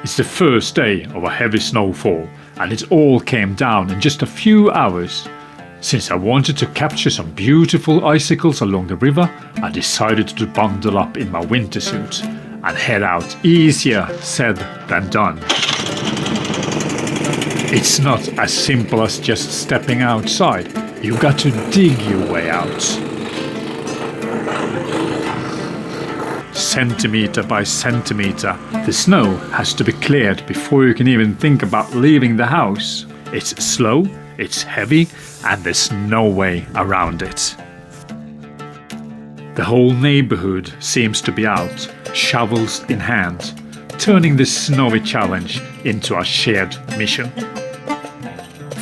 It's the first day of a heavy snowfall, and it all came down in just a few hours. Since I wanted to capture some beautiful icicles along the river, I decided to bundle up in my winter suit and head out. Easier said than done. It's not as simple as just stepping outside. You've got to dig your way out. Centimeter by centimeter, the snow has to be cleared before you can even think about leaving the house. It's slow, it's heavy, and there's no way around it. The whole neighborhood seems to be out, shovels in hand, turning this snowy challenge into a shared mission.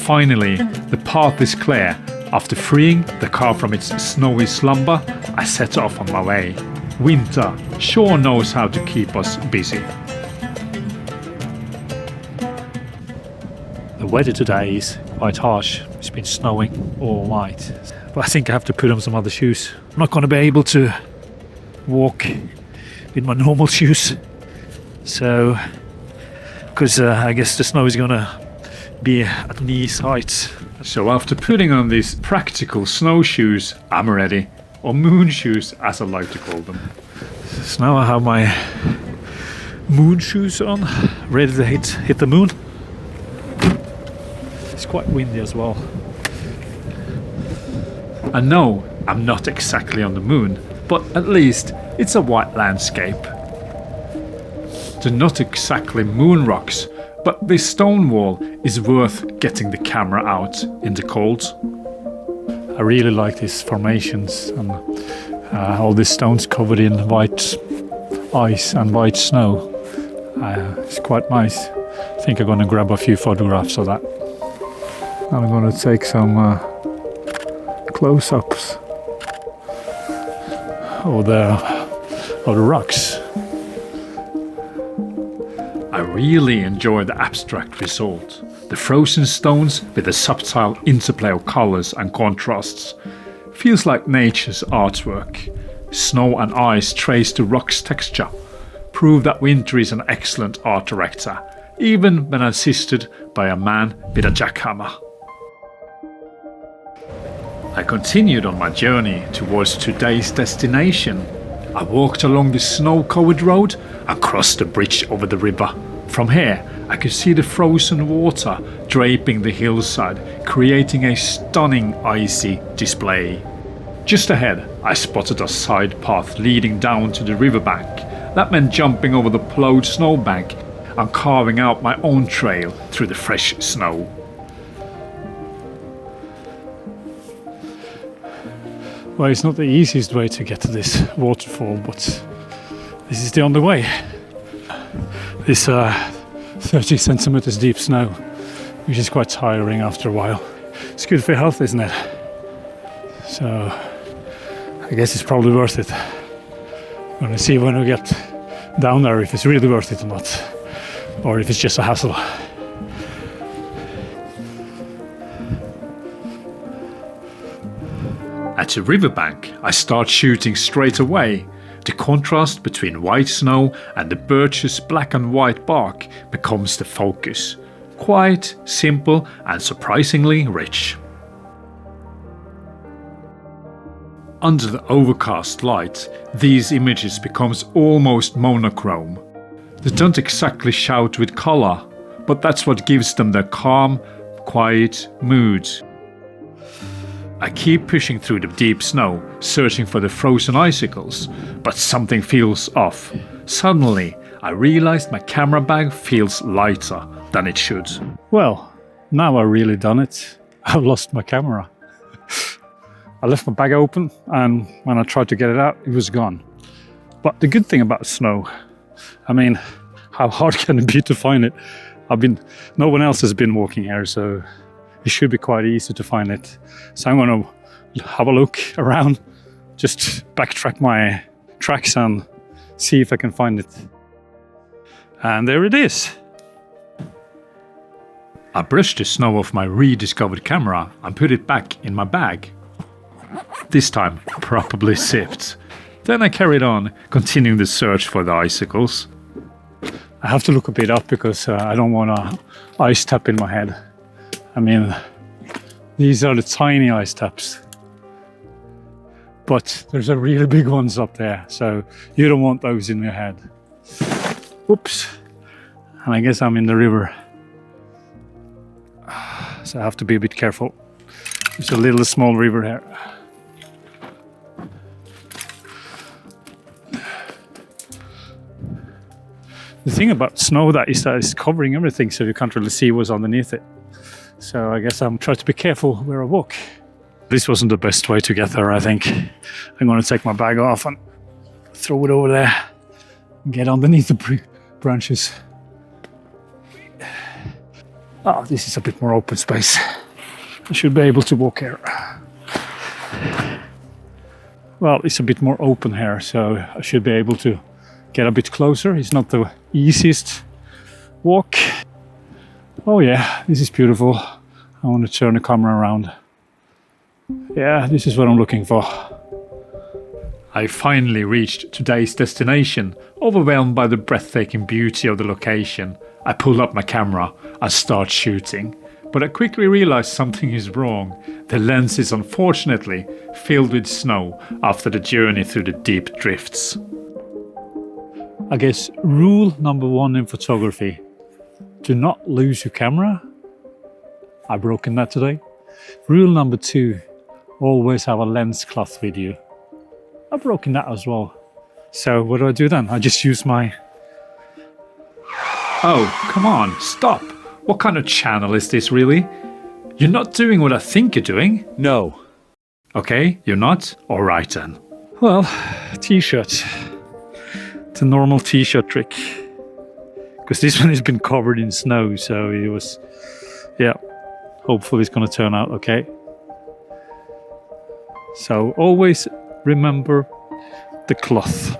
Finally, the path is clear. After freeing the car from its snowy slumber, I set off on my way. Winter sure knows how to keep us busy. The weather today is quite harsh. It's been snowing all night. But I think I have to put on some other shoes. I'm not going to be able to walk with my normal shoes. So, because I guess the snow is going to be at knees height. So after putting on these practical snowshoes, I'm ready. Or moon shoes, as I like to call them. So now I have my moon shoes on, ready to hit the moon. It's quite windy as well. I know I'm not exactly on the moon, but at least it's a white landscape. They're not exactly moon rocks, but this stone wall is worth getting the camera out in the cold. I really like these formations and all these stones covered in white ice and white snow. It's quite nice. I think I'm going to grab a few photographs of that. I'm going to take some close-ups of the rocks. I really enjoy the abstract result. The frozen stones with the subtle interplay of colors and contrasts. Feels like nature's artwork. Snow and ice trace the rock's texture. Prove that winter is an excellent art director, even when assisted by a man with a jackhammer. I continued on my journey towards today's destination. I walked along the snow-covered road and crossed the bridge over the river. From here, I could see the frozen water draping the hillside, creating a stunning icy display. Just ahead, I spotted a side path leading down to the riverbank. That meant jumping over the plowed snowbank and carving out my own trail through the fresh snow. Well, it's not the easiest way to get to this waterfall, but this is the only way. This 30 centimeters deep snow, which is quite tiring after a while. It's good for your health, isn't it? So I guess it's probably worth it. I'm gonna see when we get down there if it's really worth it or not, or if it's just a hassle. At the riverbank, I start shooting straight away. The contrast between white snow and the birch's black and white bark becomes the focus. Quite simple and surprisingly rich. Under the overcast light, these images becomes almost monochrome. They don't exactly shout with color, but that's what gives them their calm, quiet mood. I keep pushing through the deep snow, searching for the frozen icicles, but something feels off. Suddenly, I realized my camera bag feels lighter than it should. Well, now I've really done it. I've lost my camera. I left my bag open, and when I tried to get it out, it was gone. But the good thing about snow, I mean, how hard can it be to find it? No one else has been walking here, so it should be quite easy to find it. So I'm going to have a look around, just backtrack my tracks and see if I can find it. And there it is. I brushed the snow off my rediscovered camera and put it back in my bag. This time properly zipped. Then I carried on, continuing the search for the icicles. I have to look a bit up because I don't want a ice tap in my head. I mean, these are the tiny ice taps, but there's a really big ones up there, so you don't want those in your head. Oops. And I guess I'm in the river, so I have to be a bit careful. There's a little small river here. The thing about snow that it's covering everything, so you can't really see what's underneath it. So I guess I'm trying to be careful where I walk. This wasn't the best way to get there, I think. I'm going to take my bag off and throw it over there and get underneath the branches. Oh, this is a bit more open space. I should be able to walk here. Well, it's a bit more open here, so I should be able to get a bit closer. It's not the easiest walk. Oh yeah, this is beautiful. I want to turn the camera around. Yeah, this is what I'm looking for. I finally reached today's destination, overwhelmed by the breathtaking beauty of the location. I pulled up my camera and start shooting, but I quickly realized something is wrong. The lens is unfortunately filled with snow after the journey through the deep drifts. I guess rule number 1 in photography: do not lose your camera. I've broken that today. Rule number 2, always have a lens cloth with you. I've broken that as well. So what do I do then? I just use my... Oh, come on, stop. What kind of channel is this really? You're not doing what I think you're doing. No. Okay, you're not? Alright then. Well, t-shirt. The normal t-shirt trick. Because this one has been covered in snow, so it was... Yeah, hopefully it's going to turn out okay. So always remember the cloth.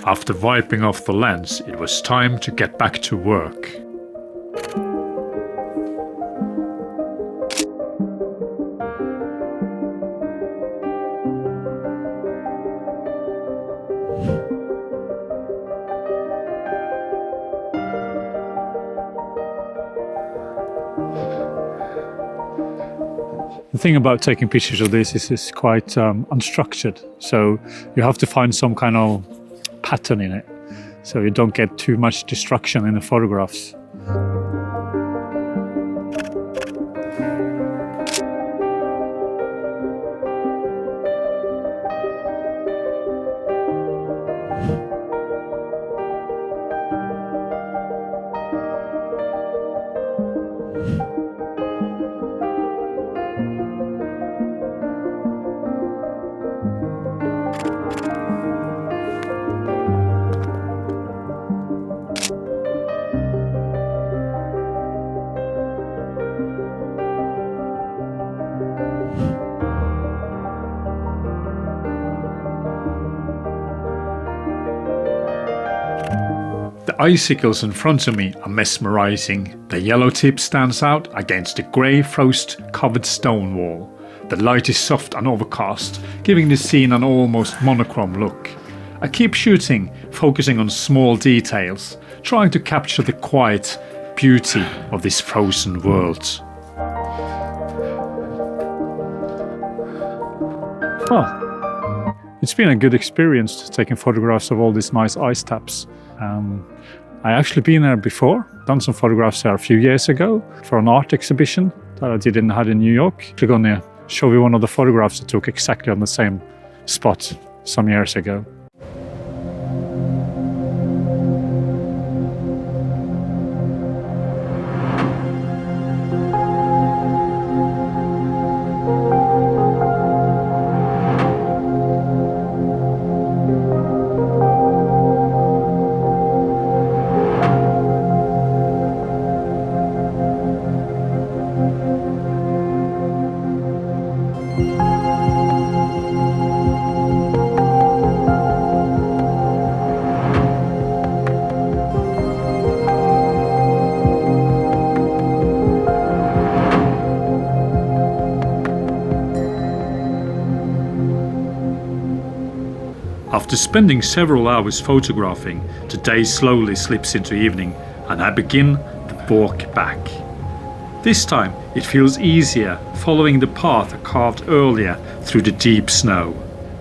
After wiping off the lens, it was time to get back to work. The thing about taking pictures of this is it's quite unstructured, so you have to find some kind of pattern in it, so you don't get too much destruction in the photographs. The icicles in front of me are mesmerizing. The yellow tip stands out against the grey frost-covered stone wall. The light is soft and overcast, giving the scene an almost monochrome look. I keep shooting, focusing on small details, trying to capture the quiet beauty of this frozen world. Well, it's been a good experience taking photographs of all these nice ice taps. I actually been there before, done some photographs there a few years ago for an art exhibition that I did in New York. I'm gonna show you one of the photographs I took exactly on the same spot some years ago. After spending several hours photographing, the day slowly slips into evening and I begin the walk back. This time it feels easier, following the path I carved earlier through the deep snow.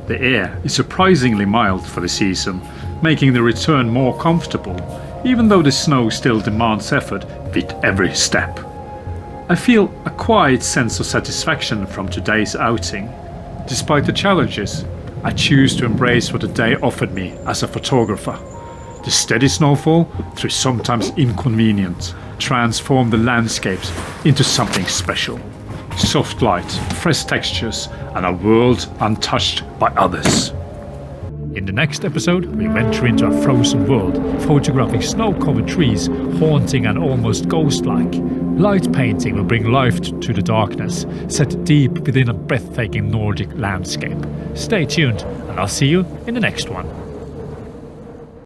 The air is surprisingly mild for the season, making the return more comfortable, even though the snow still demands effort with every step. I feel a quiet sense of satisfaction from today's outing. Despite the challenges, I choose to embrace what the day offered me as a photographer. The steady snowfall, through sometimes inconvenient, transformed the landscapes into something special. Soft light, fresh textures, and a world untouched by others. In the next episode, we venture into a frozen world, photographing snow-covered trees, haunting and almost ghost-like. Light painting will bring life to the darkness, set deep within a breathtaking Nordic landscape. Stay tuned, and I'll see you in the next one.